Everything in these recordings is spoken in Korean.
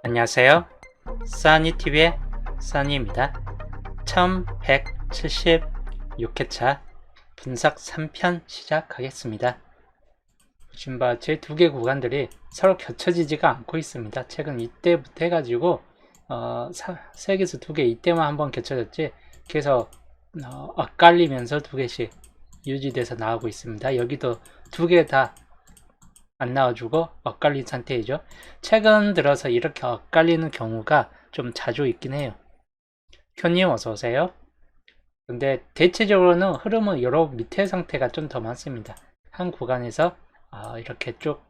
안녕하세요. 써니TV의 써니입니다. 1176회차 분석 3편 시작하겠습니다. 보신 바와 제 두 개 구간들이 서로 겹쳐지지가 않고 있습니다. 최근 이때부터 해가지고 세 개에서 두 개 이때만 한번 겹쳐졌지 계속 엇갈리면서 두 개씩 유지돼서 나오고 있습니다. 여기도 두 개 다 안 나와주고 엇갈린 상태이죠. 최근 들어서 이렇게 엇갈리는 경우가 좀 자주 있긴 해요. 현님 어서오세요. 근데 대체적으로는 흐름은 여러 밑에 상태가 좀 더 많습니다. 한 구간에서 이렇게 쭉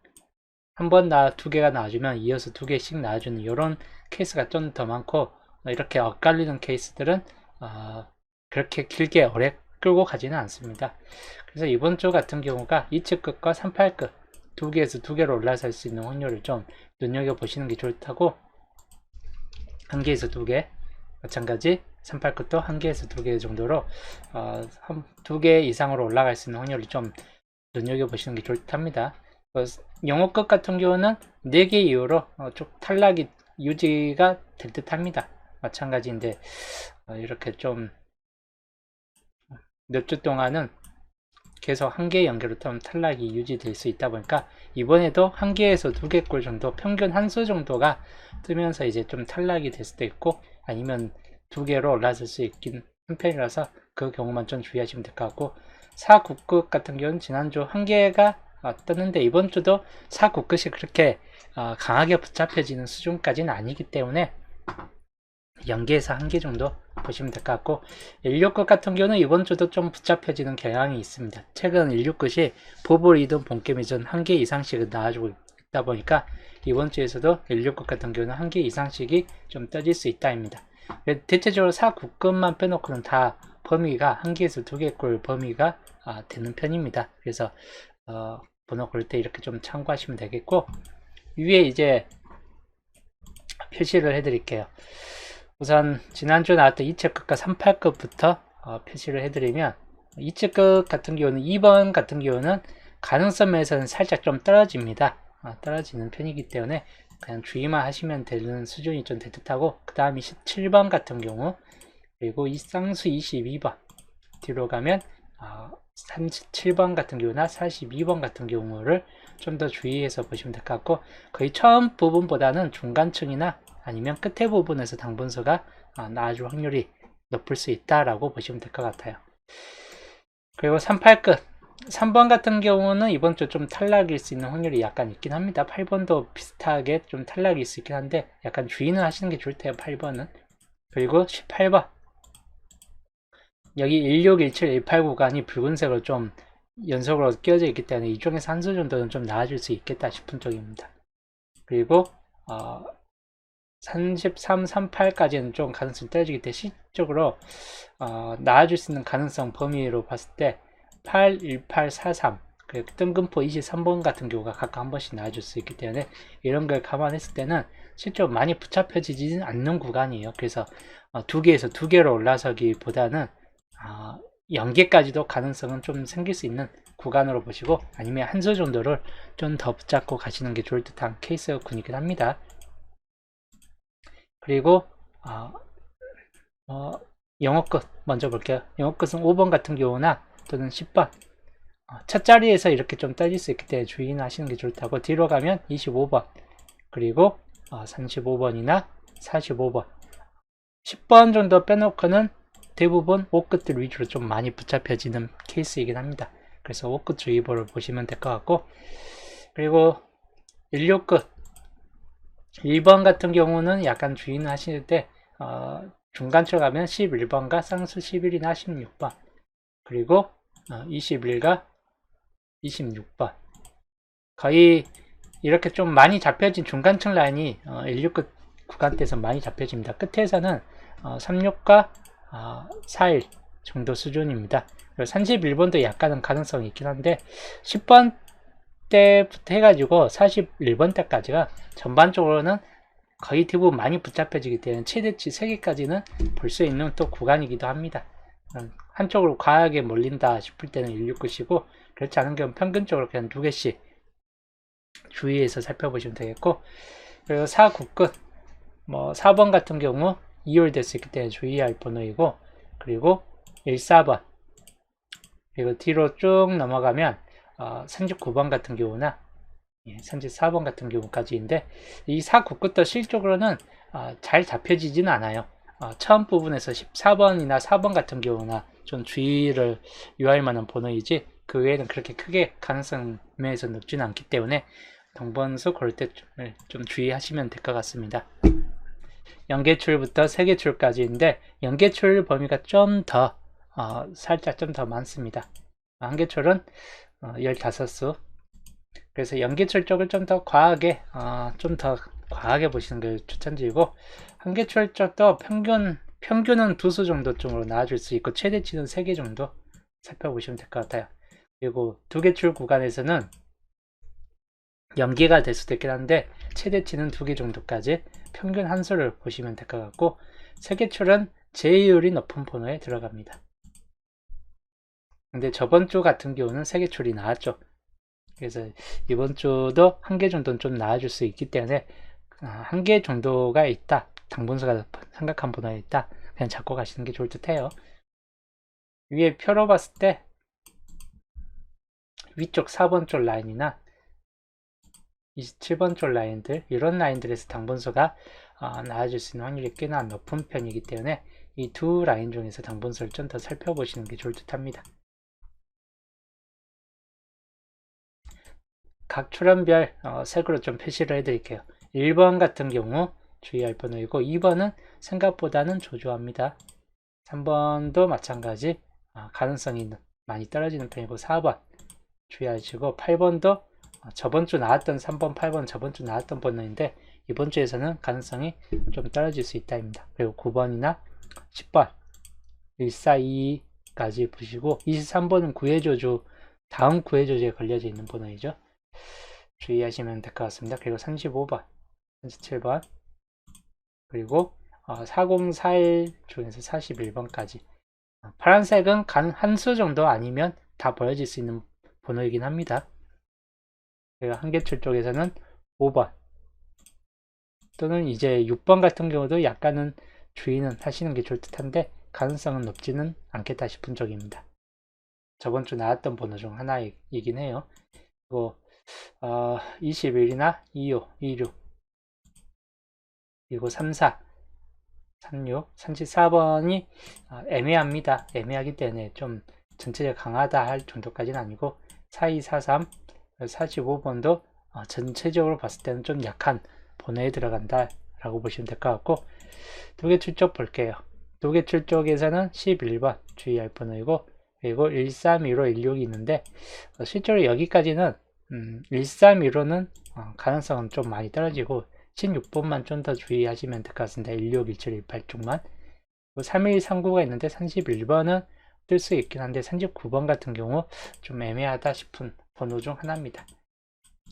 한 번 두 개가 나와주면 이어서 두 개씩 나와주는 이런 케이스가 좀 더 많고, 이렇게 엇갈리는 케이스들은 그렇게 길게 오래 끌고 가지는 않습니다. 그래서 이번 주 같은 경우가 2층끝과 38끝 두 개에서 두 개로 올라설 수 있는 확률을 좀 눈여겨보시는 게 좋다고, 한 개에서 두 개, 마찬가지 38끝도 한 개에서 두 개 정도로 두 개 이상으로 올라갈 수 있는 확률을 좀 눈여겨보시는 게 좋답니다. 영어끝 같은 경우는 4개 이후로 좀 탈락이 유지가 될 듯 합니다. 마찬가지인데 이렇게 좀 몇 주 동안은 계속 한 개 연결로 좀 탈락이 유지될 수 있다 보니까 이번에도 한 개에서 두 개꼴 정도, 평균 한 수 정도가 뜨면서 이제 좀 탈락이 될 수도 있고, 아니면 두 개로 올라설 수 있긴 한 편이라서 그 경우만 좀 주의하시면 될 것 같고, 4국끝 같은 경우는 지난주 한 개가 떴는데 이번 주도 4국끝이 그렇게 강하게 붙잡혀지는 수준까지는 아니기 때문에 0개에서 한 개 정도 보시면 될 것 같고, 16끝 같은 경우는 이번 주도 좀 붙잡혀지는 경향이 있습니다. 최근 16끝이 보볼이든 본게임이든 한 개 이상씩은 나와주고 있다 보니까 이번 주에서도 16끝 같은 경우는 한 개 이상씩이 좀 떠질 수 있다입니다. 대체적으로 4국끝만 빼놓고는 다 범위가 한 개에서 두 개꼴 범위가 되는 편입니다. 그래서 번호 고를 때 이렇게 좀 참고하시면 되겠고, 위에 이제 표시를 해드릴게요. 우선 지난주 나왔던 2층끝과 38끝부터 표시를 해드리면, 2층끝 같은 경우는 2번 같은 경우는 가능성에서는 살짝 좀 떨어집니다. 떨어지는 편이기 때문에 그냥 주의만 하시면 되는 수준이 좀 될 듯하고, 그 다음 27번 같은 경우, 그리고 이 쌍수 22번 뒤로 가면 37번 같은 경우나 42번 같은 경우를 좀 더 주의해서 보시면 될 것 같고, 거의 처음 부분보다는 중간층이나 아니면 끝에 부분에서 당분수가 나아질 확률이 높을 수 있다라고 보시면 될 것 같아요. 그리고 38끝 3번 같은 경우는 이번 주 좀 탈락일 수 있는 확률이 약간 있긴 합니다. 8번도 비슷하게 좀 탈락일 수 있긴 한데 약간 주의는 하시는 게 좋을 테요, 8번은. 그리고 18번 여기 16, 17, 18 구간이 붉은색으로 좀 연속으로 끼어져 있기 때문에 이 중에서 한 수 정도는 좀 나아질 수 있겠다 싶은 쪽입니다. 그리고 33, 38까지는 좀 가능성이 떨어지기 때문에 실질적으로 나아질 수 있는 가능성 범위로 봤을 때 8, 18, 43 그리고 뜬금포 23번 같은 경우가 각각 한 번씩 나아질 수 있기 때문에 이런 걸 감안했을 때는 실제로 많이 붙잡혀지지는 않는 구간이에요. 그래서 두 개에서 두 개로 올라서기보다는 0개까지도 가능성은 좀 생길 수 있는 구간으로 보시고, 아니면 한 수 정도를 좀 더 붙잡고 가시는 게 좋을 듯한 케이스군이긴 합니다. 그리고 영어 끝 먼저 볼게요. 영어 끝은 5번 같은 경우나 또는 10번 첫 자리에서 이렇게 좀 떨릴 수 있기 때문에 주의는 하시는 게 좋다고, 뒤로 가면 25번 그리고 35번이나 45번 10번 정도 빼놓고는 대부분 5끝들 위주로 좀 많이 붙잡혀지는 케이스이긴 합니다. 그래서 5끝 주의보를 보시면 될 것 같고, 그리고 16끝 1번 같은 경우는 약간 주의는 하실 때 중간쯤 가면 11번과 쌍수 11이나 16번 그리고 21과 26번 거의 이렇게 좀 많이 잡혀진 중간층 라인이 16끝 구간대에서 많이 잡혀집니다. 끝에서는 36과 41 정도 수준입니다. 31번도 약간은 가능성이 있긴 한데 10번 때부터 해가지고 41번 때까지가 전반적으로는 거의 대부분 많이 붙잡혀지기 때문에 최대치 3개까지는 볼 수 있는 또 구간이기도 합니다. 한쪽으로 과하게 몰린다 싶을 때는 16끝이고, 그렇지 않은 경우는 평균적으로 그냥 2개씩 주의해서 살펴보시면 되겠고, 그리고 4국끝 뭐 4번 같은 경우 2월 될 수 있기 때문에 주의할 번호이고, 그리고 14번, 그리고 뒤로 쭉 넘어가면 39번 같은 경우나 34번 같은 경우까지인데, 이 4구끝도 실적으로는 잘 잡혀지지는 않아요. 처음 부분에서 14번이나 4번 같은 경우나 좀 주의를 유할 만한 번호이지, 그 외에는 그렇게 크게 가능성 면에서 높지는 않기 때문에 동번수 고를 때 좀 주의하시면 될 것 같습니다. 연계출부터 세계출까지인데, 연계출 범위가 좀 더 살짝 좀 더 많습니다. 한계출은 15수. 그래서 연계출 쪽을 좀 더 과하게 보시는 걸 추천드리고, 한계출 쪽도 평균은 2수 정도 쪽으로 나와줄 수 있고, 최대치는 3개 정도 살펴보시면 될 것 같아요. 그리고 2개출 구간에서는 연계가 될 수도 있긴 한데, 최대치는 2개 정도까지 평균 한 수를 보시면 될 것 같고, 3개출은 제이율이 높은 번호에 들어갑니다. 근데 저번 주 같은 경우는 3개출이 나왔죠. 그래서 이번 주도 한 개 정도는 좀 나아질 수 있기 때문에 한 개 정도가 있다, 당분수가 생각한 번호에 있다, 그냥 잡고 가시는 게 좋을 듯 해요. 위에 표로 봤을 때 위쪽 4번 쪽 라인이나 27번 쪽 라인들, 이런 라인들에서 당분수가 나아질 수 있는 확률이 꽤나 높은 편이기 때문에 이 두 라인 중에서 당분수를 좀 더 살펴보시는 게 좋을 듯 합니다. 각 출연별 색으로 좀 표시를 해드릴게요. 1번 같은 경우 주의할 번호이고, 2번은 생각보다는 조조합니다. 3번도 마찬가지 가능성이 많이 떨어지는 편이고, 4번 주의하시고, 8번도 저번주 나왔던 3번, 8번 저번주 나왔던 번호인데 이번 주에서는 가능성이 좀 떨어질 수 있다입니다. 그리고 9번이나 10번 1422까지 보시고, 23번은 구해조주, 다음 구해조주에 걸려져 있는 번호이죠. 주의하시면 될 것 같습니다. 그리고 35번, 37번, 그리고 4041 중에서 41번까지. 파란색은 한 수 정도 아니면 다 보여질 수 있는 번호이긴 합니다. 그리고 한계출 쪽에서는 5번 또는 이제 6번 같은 경우도 약간은 주의는 하시는 게 좋을 듯한데, 가능성은 높지는 않겠다 싶은 쪽입니다. 저번 주 나왔던 번호 중 하나이긴 해요. 그리고 21이나 25, 26, 그리고 34, 36, 34번이 애매합니다. 애매하기 때문에 좀 전체적으로 강하다 할 정도까지는 아니고, 42, 43, 45번도 전체적으로 봤을 때는 좀 약한 번호에 들어간다 라고 보시면 될 것 같고, 두개출 쪽 볼게요. 두개출 쪽에서는 11번 주의할 번호이고, 그리고 1315, 16이 있는데, 실제로 여기까지는 1315는 가능성은 좀 많이 떨어지고, 16번만 좀 더 주의하시면 될 것 같습니다. 16, 17, 18 쪽만. 3139가 있는데 31번은 뜰 수 있긴 한데, 39번 같은 경우 좀 애매하다 싶은 번호 중 하나입니다.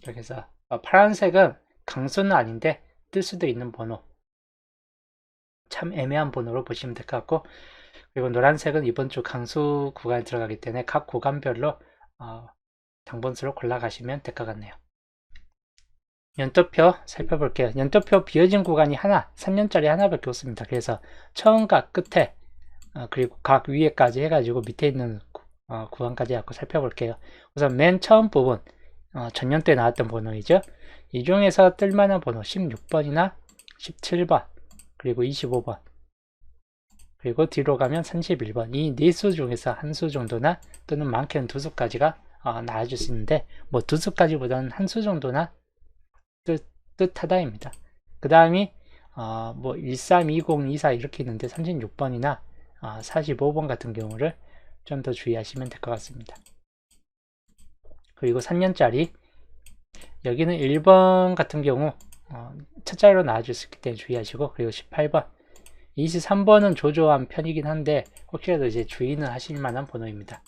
그래서 파란색은 강수는 아닌데 뜰 수도 있는 번호, 참 애매한 번호로 보시면 될 것 같고, 그리고 노란색은 이번 주 강수 구간에 들어가기 때문에 각 구간별로 당번수로 골라가시면 될 것 같네요. 연도표 살펴볼게요. 연도표 비어진 구간이 3년짜리 하나밖에 없습니다. 그래서 처음과 끝에 그리고 각 위에까지 해가지고 밑에 있는 구간까지 갖고 살펴볼게요. 우선 맨 처음 부분 전년 때 나왔던 번호이죠. 이 중에서 뜰만한 번호 16번이나 17번, 그리고 25번, 그리고 뒤로 가면 31번, 이 네 수 중에서 한 수 정도나 또는 많게는 두 수까지가 나와줄 수 있는데, 뭐 두 수까지보다는 한 수 정도나 뜻하다입니다. 그 다음이 뭐 13, 20, 24 이렇게 있는데 36번이나 45번 같은 경우를 좀 더 주의하시면 될 것 같습니다. 그리고 3년짜리 여기는 1번 같은 경우 첫 자리로 나와줄 수 있기 때문에 주의하시고, 그리고 18번, 23번은 조조한 편이긴 한데 혹시라도 이제 주의는 하실 만한 번호입니다.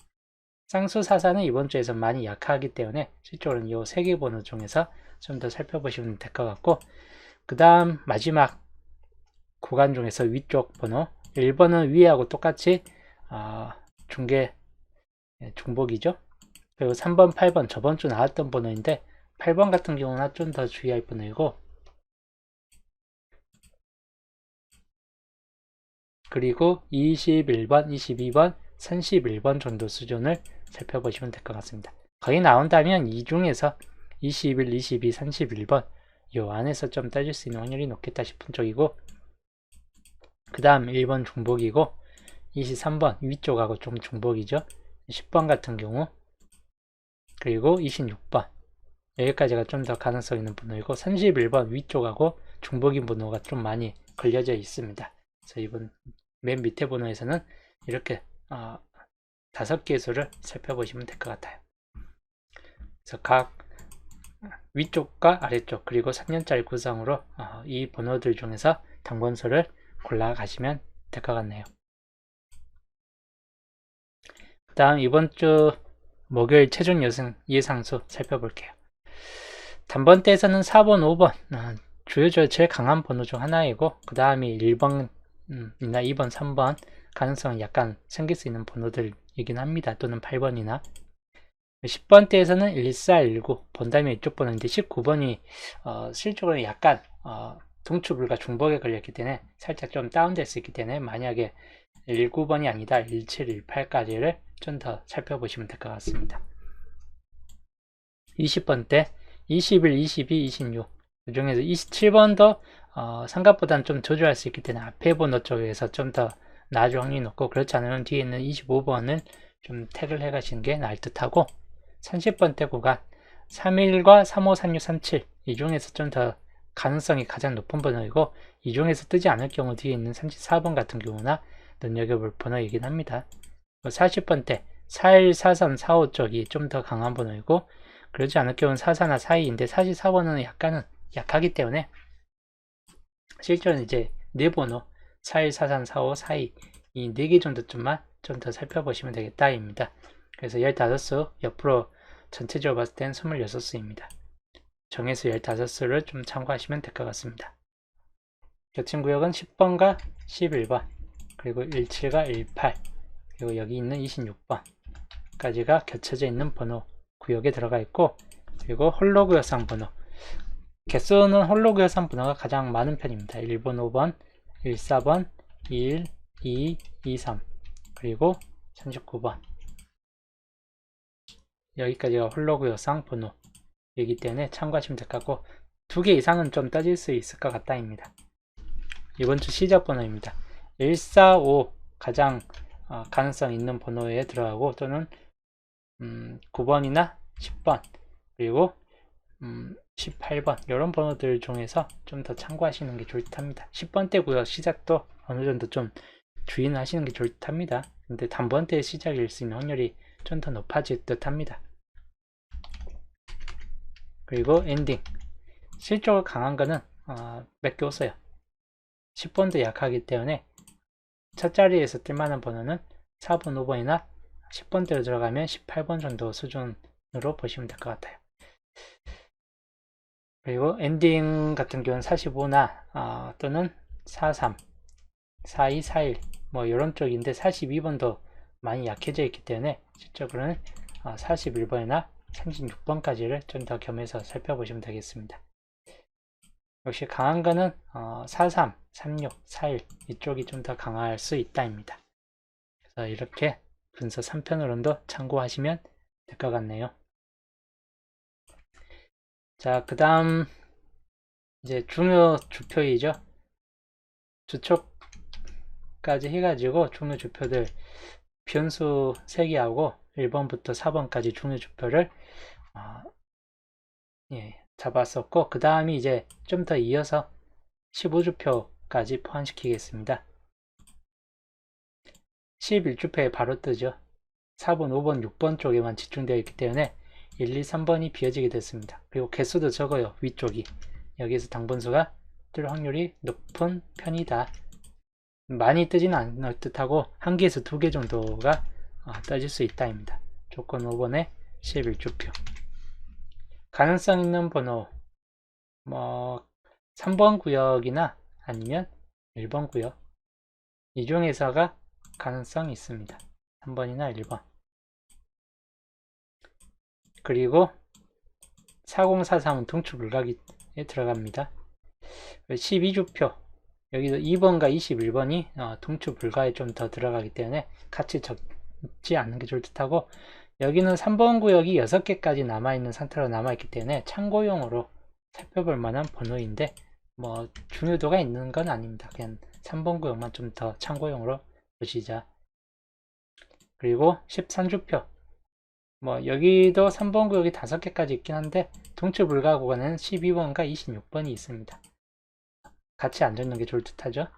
쌍수사사는 이번 주에서 많이 약하기 때문에 실제로는 이 3개 번호 중에서 좀 더 살펴보시면 될 것 같고, 그 다음 마지막 구간 중에서 위쪽 번호 1번은 위에하고 똑같이 중복이죠. 그리고 3번, 8번 저번 주 나왔던 번호인데, 8번 같은 경우는 좀 더 주의할 번호이고, 그리고 21번, 22번, 31번 정도 수준을 살펴보시면 될 것 같습니다. 거의 나온다면 이 중에서 21, 22, 31번 요 안에서 좀 따질 수 있는 확률이 높겠다 싶은 쪽이고, 그 다음 1번 중복이고, 23번 위쪽하고 좀 중복이죠. 10번 같은 경우, 그리고 26번 여기까지가 좀 더 가능성 있는 번호이고, 31번 위쪽하고 중복인 번호가 좀 많이 걸려져 있습니다. 그래서 이번 맨 밑에 번호에서는 이렇게 5개의 수를 살펴보시면 될 것 같아요. 그래서 각 위쪽과 아래쪽 그리고 3년짜리 구성으로 이 번호들 중에서 당번수를 골라 가시면 될 것 같네요. 그 다음 이번 주 목요일 최종 예상수 살펴볼게요. 단번대에서는 4번, 5번 주요적으로 제일 강한 번호 중 하나이고, 그 다음이 1번이나 2번, 3번 가능성이 약간 생길 수 있는 번호들이긴 합니다. 또는 8번이나 10번대에서는 14, 19 본다면 이쪽 번호인데, 19번이 실적으로 약간 동추불과 중복에 걸렸기 때문에 살짝 좀 다운될 수 있기 때문에, 만약에 19번이 아니다 17, 18까지를 좀 더 살펴보시면 될 것 같습니다. 20번대 21, 22, 26 그 중에서 27번도 생각보다는 좀 저조할 수 있기 때문에 앞에 번호 쪽에서 좀 더 나아질 확률이 높고, 그렇지 않으면 뒤에 있는 25번은 좀 택을 해 가시는 게 나을 듯 하고, 30번대 구간 31과 35, 36, 37 이 중에서 좀 더 가능성이 가장 높은 번호이고, 이 중에서 뜨지 않을 경우 뒤에 있는 34번 같은 경우나 눈여겨볼 번호이긴 합니다. 40번대 41, 43, 45 쪽이 좀 더 강한 번호이고, 그러지 않을 경우는 44나 42인데 44번은 약간은 약하기 때문에 실제로는 이제 4번호 41, 43, 45, 42 이 4개 정도쯤만 좀 더 살펴보시면 되겠다입니다. 그래서 15수 옆으로 전체적으로 봤을 땐 26수입니다. 정해수 15수를 좀 참고하시면 될 것 같습니다. 겹친 구역은 10번과 11번 그리고 17과 18 그리고 여기 있는 26번까지가 겹쳐져 있는 번호 구역에 들어가 있고, 그리고 홀로구역상 번호 개수는 홀로구역상 번호가 가장 많은 편입니다. 1번, 5번, 14번, 1, 2, 23 그리고 39번 여기까지가 홀로구역상 번호이기 때문에 참고하시면 될 것 같고, 2개 이상은 좀 따질 수 있을 것 같다입니다. 이번 주 시작 번호입니다. 145 가장 가능성 있는 번호에 들어가고, 또는 9번이나 10번 그리고 18번 이런 번호들 중에서 좀 더 참고하시는 게 좋답니다. 10번대 구역 시작도 어느 정도 좀 주의는 하시는 게 좋답니다. 근데 단번대 시작일 수 있는 확률이 좀 더 높아질 듯 합니다. 그리고 엔딩 실적으로 강한 거는 몇 개 없어요. 10번도 약하기 때문에 첫 자리에서 뜰만한 번호는 4번, 5번이나 10번대로 들어가면 18번 정도 수준으로 보시면 될 것 같아요. 그리고 엔딩 같은 경우는 45나 또는 43, 42, 41 뭐 이런 쪽인데, 42번도 많이 약해져 있기 때문에 실적으로는 41번이나 36번까지를 좀 더 겸해서 살펴보시면 되겠습니다. 역시 강한 거는 43, 36, 41 이쪽이 좀 더 강할 수 있다입니다. 그래서 이렇게 분석 3편으로도 참고하시면 될 것 같네요. 자, 그 다음 이제 중요 주표이죠. 주촉까지 해가지고 중요 주표들 변수 3개하고 1번부터 4번까지 중요 주표를 잡았었고, 그 다음이 이제 좀 더 이어서 15주표까지 포함시키겠습니다. 11주표에 바로 뜨죠. 4번, 5번, 6번 쪽에만 집중되어 있기 때문에 1, 2, 3번이 비어지게 됐습니다. 그리고 개수도 적어요. 위쪽이. 여기에서 당번수가 뜰 확률이 높은 편이다. 많이 뜨지는 않을 듯하고 1개에서 2개 정도가 떠질 수 있다입니다. 조건 5번에 11주표. 가능성 있는 번호 3번 구역이나 아니면 1번 구역 이 중에서가 가능성이 있습니다. 3번이나 1번. 그리고 4043은 동추 불가기에 들어갑니다. 12주표 여기도 2번과 21번이 동추 불가에 좀 더 들어가기 때문에 같이 적지 않는 게 좋을 듯 하고, 여기는 3번 구역이 6개까지 남아있는 상태로 남아있기 때문에 참고용으로 살펴볼 만한 번호인데, 뭐 중요도가 있는 건 아닙니다. 그냥 3번 구역만 좀 더 참고용으로 보시자. 그리고 13주표, 뭐 여기도 3번 구역이 5개까지 있긴 한데 동추 불가 구간에는 12번과 26번이 있습니다. 같이 안 적는 게 좋을 듯 하죠.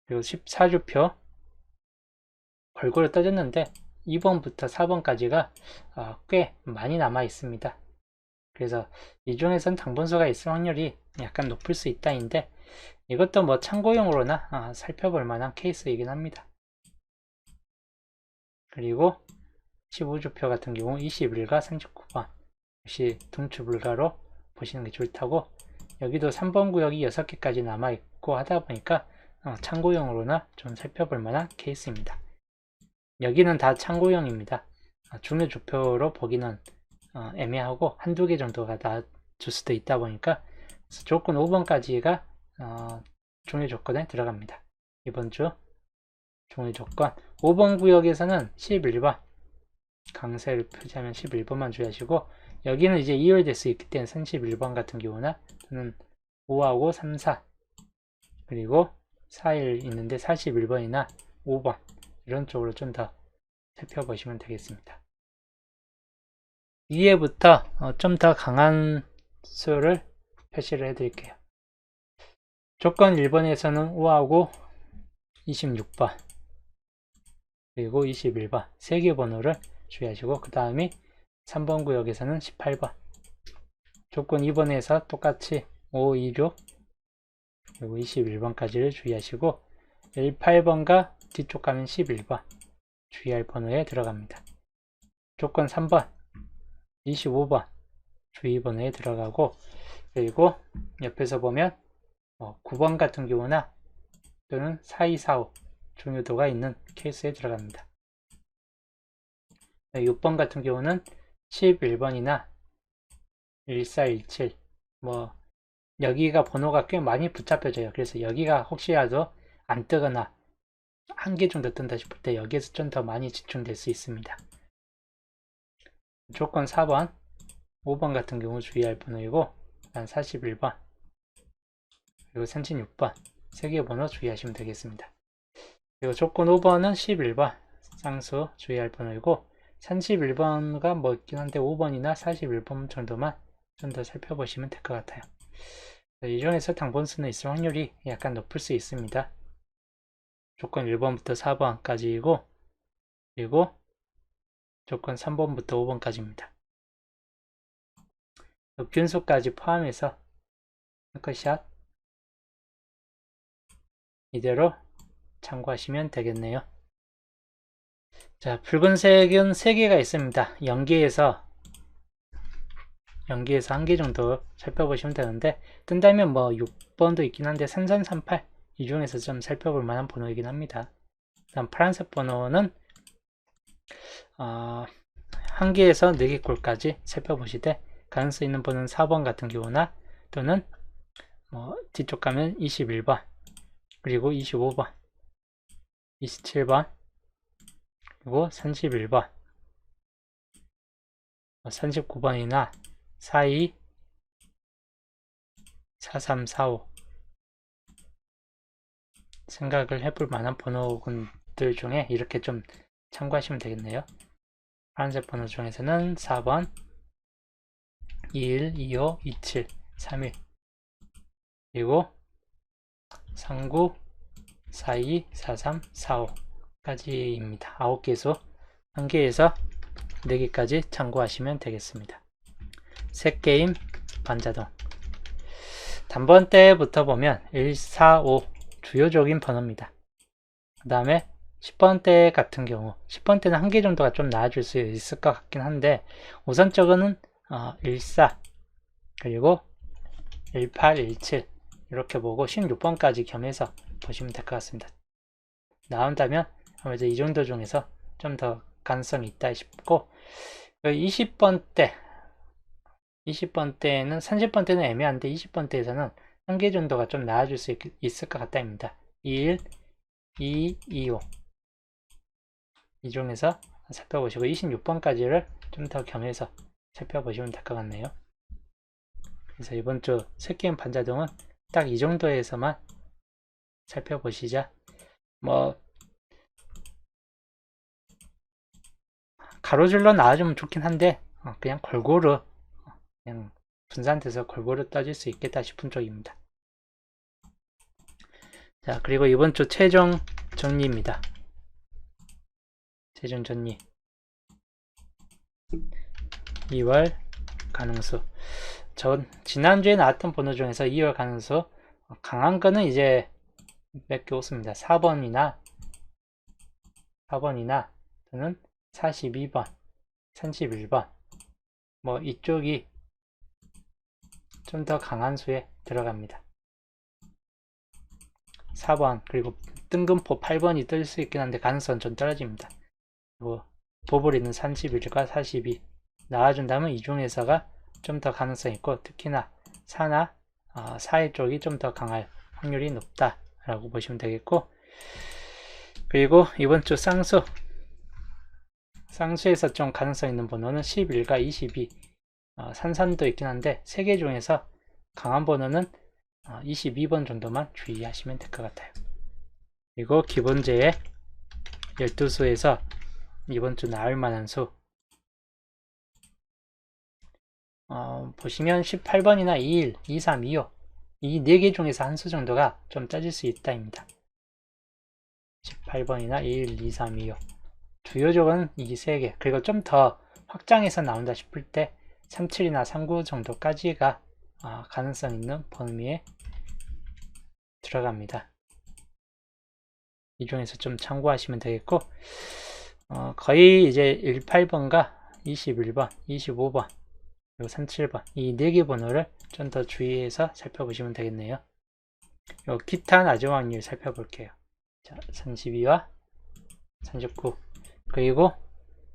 그리고 14주표 골고루 떠졌는데 2번부터 4번까지가 꽤 많이 남아 있습니다. 그래서 이 중에선 당분수가 있을 확률이 약간 높을 수 있다인데, 이것도 뭐 참고용으로나 살펴볼 만한 케이스이긴 합니다. 그리고 15주표 같은 경우 21과 39번 역시 동추 불가로 보시는 게 좋다고, 여기도 3번 구역이 6개까지 남아있고 하다 보니까 참고용으로나 좀 살펴볼 만한 케이스입니다. 여기는 다 참고용입니다. 중요 주표로 보기는 애매하고 한두 개 정도가 나줄 수도 있다 보니까 조건 5번까지가 중요 조건에 들어갑니다. 이번 주 중요 조건 5번 구역에서는 11번 강세를 표시하면 11번만 주의하시고, 여기는 이제 2열 될 수 있기 때문에 31번 같은 경우나 저는 5하고 3, 4 그리고 4일 있는데 41번이나 5번 이런 쪽으로 좀 더 살펴보시면 되겠습니다. 위에부터 좀 더 강한 수를 표시를 해드릴게요. 조건 1번에서는 5하고 26번 그리고 21번 3개 번호를 주의하시고, 그 다음에 3번 구역에서는 18번, 조건 2번에서 똑같이 5, 26 그리고 21번까지를 주의하시고, 18번과 뒤쪽 가면 11번 주의할 번호에 들어갑니다. 조건 3번 25번 주의 번호에 들어가고, 그리고 옆에서 보면 9번 같은 경우나 또는 4245 중요도가 있는 케이스에 들어갑니다. 6번 같은 경우는 11번이나 1417 뭐 여기가 번호가 꽤 많이 붙잡혀져요. 그래서 여기가 혹시라도 안 뜨거나 한 개 정도 뜬다 싶을 때 여기에서 좀 더 많이 집중될 수 있습니다. 조건 4번 5번 같은 경우 주의할 번호이고, 41번 그리고 36번 3개 번호 주의하시면 되겠습니다. 그리고 조건 5번은 11번 쌍수 주의할 번호이고, 31번가 뭐 있긴 한데 5번이나 41번 정도만 좀 더 살펴보시면 될 것 같아요. 이 중에서 당번수는 있을 확률이 약간 높을 수 있습니다. 조건 1번부터 4번까지이고, 그리고 조건 3번부터 5번까지입니다. 균수까지 포함해서 컷샷 이대로 참고하시면 되겠네요. 자, 붉은색은 3개가 있습니다. 연기에서 1개 정도 살펴보시면 되는데, 뜬다면 뭐 6번도 있긴 한데 3338 이 중에서 좀 살펴볼 만한 번호이긴 합니다. 다음 파란색 번호는 1개에서 4개 꼴까지 살펴보시되, 가능성 있는 번호는 4번 같은 경우나 또는 뒤쪽 가면 21번 그리고 25번 27번 그리고 31번 39번이나 42 4345 생각을 해볼 만한 번호군들 중에 이렇게 좀 참고하시면 되겠네요. 파란색 번호 중에서는 4번 21, 25, 27, 31 그리고 39, 42, 43, 45까지입니다. 9개수 1개에서 4개까지 참고하시면 되겠습니다. 셋게임 반자동 단번대부터 보면 1, 4, 5 주요적인 번호입니다. 그 다음에 10번대 같은 경우 10번대는 1개 정도가 좀 나아질 수 있을 것 같긴 한데, 우선적으로는 14 그리고 18, 17 이렇게 보고 16번까지 겸해서 보시면 될 것 같습니다. 나온다면 아무래도 이 정도 중에서 좀 더 가능성이 있다 싶고, 20번대는 30번대는 애매한데 20번대에서는 한 개 정도가 좀 나아질 수 있을 것 같다입니다. 21, 2, 25 이 중에서 살펴보시고 26번까지를 좀 더 겸해서 살펴보시면 될 것 같네요. 그래서 이번 주 새게임 반자동은 딱 이 정도에서만 살펴보시자. 뭐 가로줄로 나와주면 좋긴 한데 그냥 골고루 그냥 분산돼서 골고루 떠질 수 있겠다 싶은 쪽입니다. 자, 그리고 이번 주 최종 정리입니다. 최종 정리 2월 가능수. 지난주에 나왔던 번호 중에서 2월 가능수 강한 거는 이제 몇 개 없습니다. 4번이나 또는 42번, 31번 뭐 이쪽이 좀 더 강한 수에 들어갑니다. 4번 그리고 뜬금포 8번이 뜰 수 있긴 한데 가능성은 좀 떨어집니다. 그리고 보블이는 31과 42 나와준다면 이 중에서가 좀 더 가능성이 있고 특히나 4나 4의 쪽이 좀 더 강할 확률이 높다 라고 보시면 되겠고, 그리고 이번 주 쌍수에서 좀 가능성 있는 번호는 11과 22 산산도 있긴 한데 3개 중에서 강한 번호는 22번 정도만 주의하시면 될 것 같아요. 그리고 기본제의 12수에서 이번 주 나올 만한 수 보시면 18번이나 21, 23, 25 이 4개 중에서 한 수 정도가 좀 짜질 수 있다입니다. 18번이나 21, 23, 25 주요적은 이 3개, 그리고 좀 더 확장해서 나온다 싶을 때 37이나 39 정도까지가 가능성 있는 범위에 들어갑니다. 이 중에서 좀 참고하시면 되겠고, 거의 이제 18번과 21번, 25번, 그리고 37번 이 4개 번호를 좀 더 주의해서 살펴보시면 되겠네요. 요 기타 낮은 확률 살펴볼게요. 자, 32와 39 그리고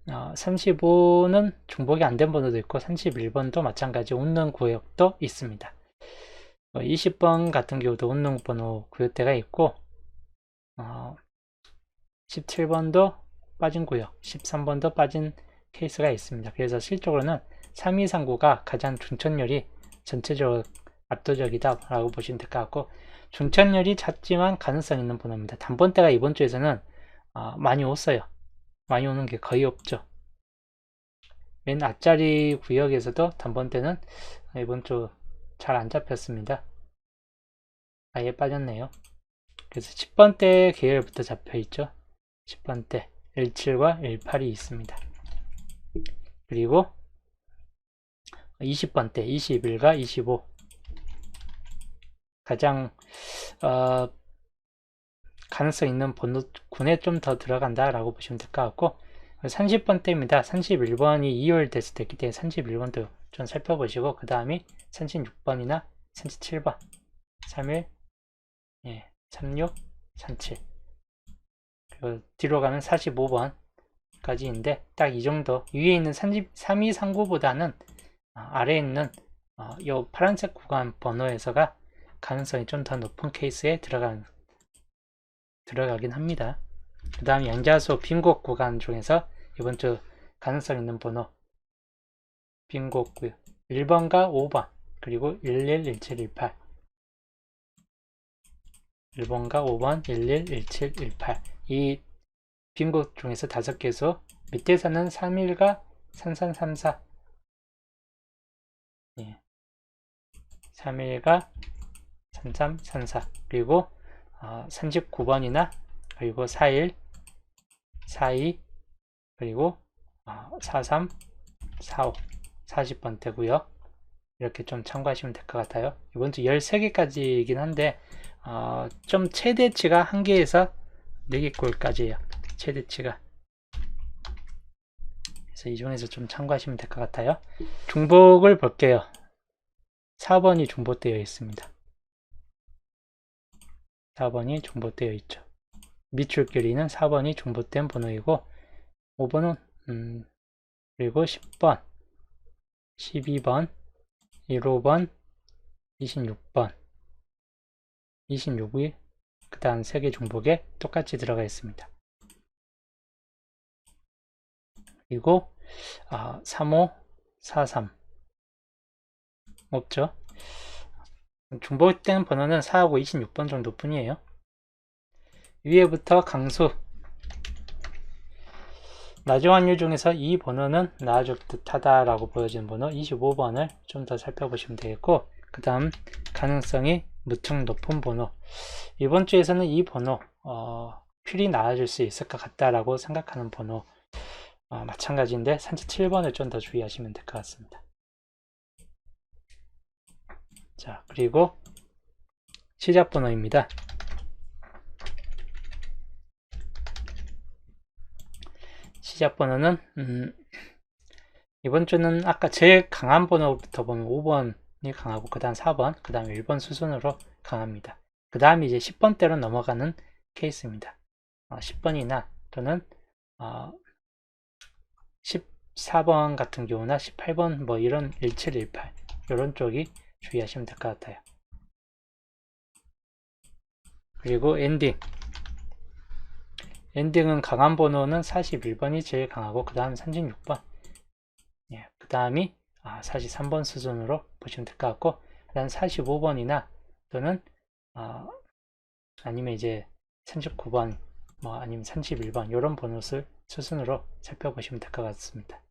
35는 중복이 안 된 번호도 있고 31번도 마찬가지 웃는 구역도 있습니다. 20번 같은 경우도 웃는 번호 구역대가 있고 17번도 빠진 구역, 13번도 빠진 케이스가 있습니다. 그래서 실적으로는 3239가 가장 중천율이 전체적으로 압도적이다 라고 보시면 될 것 같고, 중천율이 작지만 가능성 있는 번호입니다. 단번대가 이번 주에서는 많이 없어요. 많이 오는 게 거의 없죠. 맨 앞자리 구역에서도 단번대는 이번 주 잘 안 잡혔습니다. 아예 빠졌네요. 그래서 10번대 계열부터 잡혀있죠. 10번대 17과 18이 있습니다. 그리고 20번대 21과 25 가장 가능성 있는 번호군에 좀 더 들어간다 라고 보시면 될 것 같고, 30번대입니다. 31번이 2월 됐을 때 때문에 31번도 좀 살펴보시고, 그 다음이 36번이나 37번 31, 36, 37 그리고 뒤로 가면 45번까지인데 딱 이 정도, 위에 있는 3239보다는 아래에 있는 요 파란색 구간 번호에서가 가능성이 좀 더 높은 케이스에 들어가긴 합니다. 그 다음 양자수 빈곡 구간 중에서 이번 주 가능성 있는 번호 빈곡 구역 1번과 5번 그리고 11, 17, 18 1번과 5번 11, 17, 18 이 빈곡 중에서 5개수 밑에서는 31과 3334 31과 3334 그리고 39번이나 그리고 41, 42 그리고 43, 45 40번대고요. 이렇게 좀 참고하시면 될 것 같아요. 이번 주 13개까지이긴 한데 좀 최대치가 1개에서 4개꼴까지예요. 최대치가. 그래서 이 중에서 좀 참고하시면 될 것 같아요. 중복을 볼게요. 4번이 중복되어 있습니다. 4번이 중복되어 있죠. 밑줄끼리는 4번이 중복된 번호이고 5번은 그리고 10번, 12번, 15번, 26번 26이 그 다음 3개 종목에 똑같이 들어가 있습니다. 그리고 35, 43 없죠. 중복된 번호는 4하고 26번 정도 뿐이에요. 위에부터 강수 낮은 확률 중에서 이 번호는 나아질 듯하다 라고 보여지는 번호 25번을 좀 더 살펴보시면 되겠고, 그 다음 가능성이 무척 높은 번호, 이번 주에서는 이 번호 필히 나아질 수 있을 것 같다라고 생각하는 번호 마찬가지인데 37번을 좀 더 주의하시면 될 것 같습니다. 자, 그리고 시작 번호입니다. 시작 번호는 이번 주는 아까 제일 강한 번호부터 보면 5번이 강하고 그 다음 4번, 그 다음 1번 수순으로 강합니다. 그 다음이 이제 10번대로 넘어가는 케이스입니다. 10번이나 또는 14번 같은 경우나 18번 뭐 이런 17, 18 이런 쪽이 주의하시면 될 것 같아요. 그리고 엔딩은 강한 번호는 41번이 제일 강하고 그 다음 36번, 그 다음이 43번 수준으로 보시면 될 것 같고, 그 다음 45번이나 또는 아니면 이제 39번 뭐 아니면 31번 이런 번호 수순으로 살펴보시면 될 것 같습니다.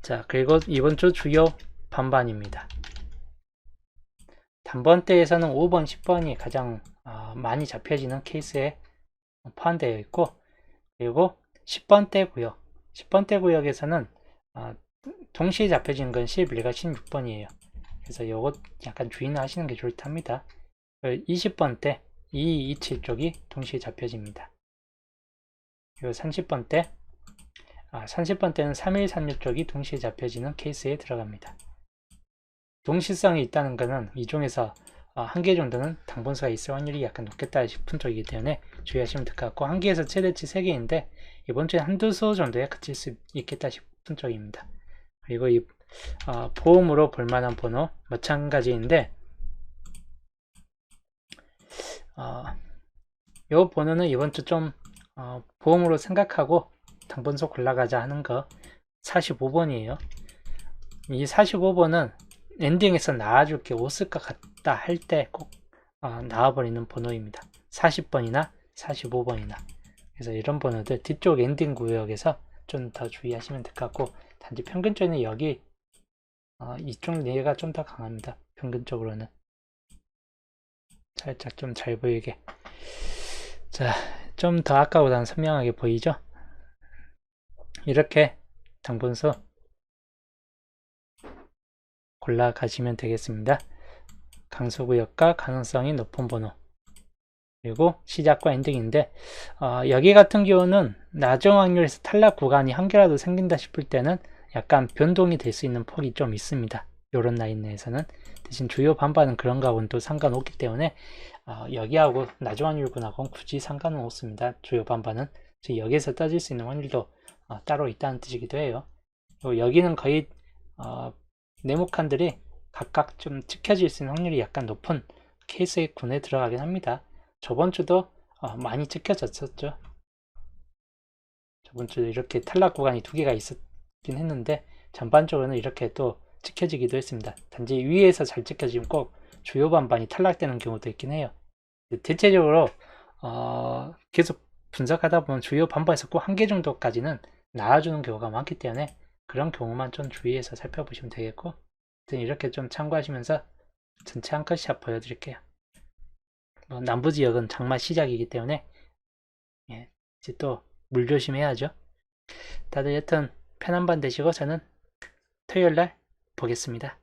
자, 그리고 이번 주 주요 반반입니다. 단번대에서는 5번, 10번이 가장 많이 잡혀지는 케이스에 포함되어 있고, 그리고 10번대 구역, 10번대 구역에서는 동시에 잡혀지는 건 11과 16번이에요. 그래서 요것 약간 주의는 하시는 게 좋을 듯합니다. 20번대 2, 27 쪽이 동시에 잡혀집니다. 그리고 30번대 30번대는 31, 36 쪽이 동시에 잡혀지는 케이스에 들어갑니다. 동시성이 있다는 것은 이 중에서 한 개 정도는 당분수가 있을 확률이 약간 높겠다 싶은 쪽이기 때문에 주의하시면 될 것 같고, 한 개에서 최대치 3개인데 이번 주에 한두 수 정도에 그칠 수 있겠다 싶은 쪽입니다. 그리고 이 보험으로 볼만한 번호 마찬가지인데, 이 번호는 이번 주 좀 보험으로 생각하고 당분수 골라가자 하는 거 45번이에요. 이 45번은 엔딩에서 나와줄 게 없을 것 같다 할 때 꼭 나와버리는 번호입니다. 40번이나 45번이나. 그래서 이런 번호들 뒤쪽 엔딩 구역에서 좀 더 주의하시면 될 것 같고, 단지 평균적으로는 여기 이쪽 얘가 좀 더 강합니다. 평균적으로는 살짝 좀 잘 보이게. 자, 좀 더 아까보다는 선명하게 보이죠? 이렇게 당분수 골라가시면 되겠습니다. 강수구역과 가능성이 높은 번호, 그리고 시작과 엔딩인데, 여기 같은 경우는 낮은 확률에서 탈락 구간이 한 개라도 생긴다 싶을 때는 약간 변동이 될 수 있는 폭이 좀 있습니다. 요런 라인 내에서는. 대신 주요 반반은 그런 거하고는 또 상관없기 때문에 여기하고 낮은 확률군하고는 굳이 상관은 없습니다. 주요 반반은. 즉 여기에서 따질 수 있는 확률도 따로 있다는 뜻이기도 해요. 여기는 거의 네모칸들이 각각 좀 찍혀질 수 있는 확률이 약간 높은 케이스의 군에 들어가긴 합니다. 저번 주도 많이 찍혀졌었죠. 저번 주도 이렇게 탈락 구간이 2개가 있었긴 했는데 전반적으로는 이렇게 또 찍혀지기도 했습니다. 단지 위에서 잘 찍혀지면 꼭 주요 반반이 탈락되는 경우도 있긴 해요. 대체적으로 계속 분석하다 보면 주요 반반에서 꼭 한 개 정도까지는 나와주는 경우가 많기 때문에 그런 경우만 좀 주의해서 살펴보시면 되겠고, 이렇게 좀 참고하시면서 전체 한 컷샷 보여드릴게요. 남부지역은 장마 시작이기 때문에 이제 또 물 조심해야죠. 다들 여튼 편한 밤 되시고 저는 토요일날 보겠습니다.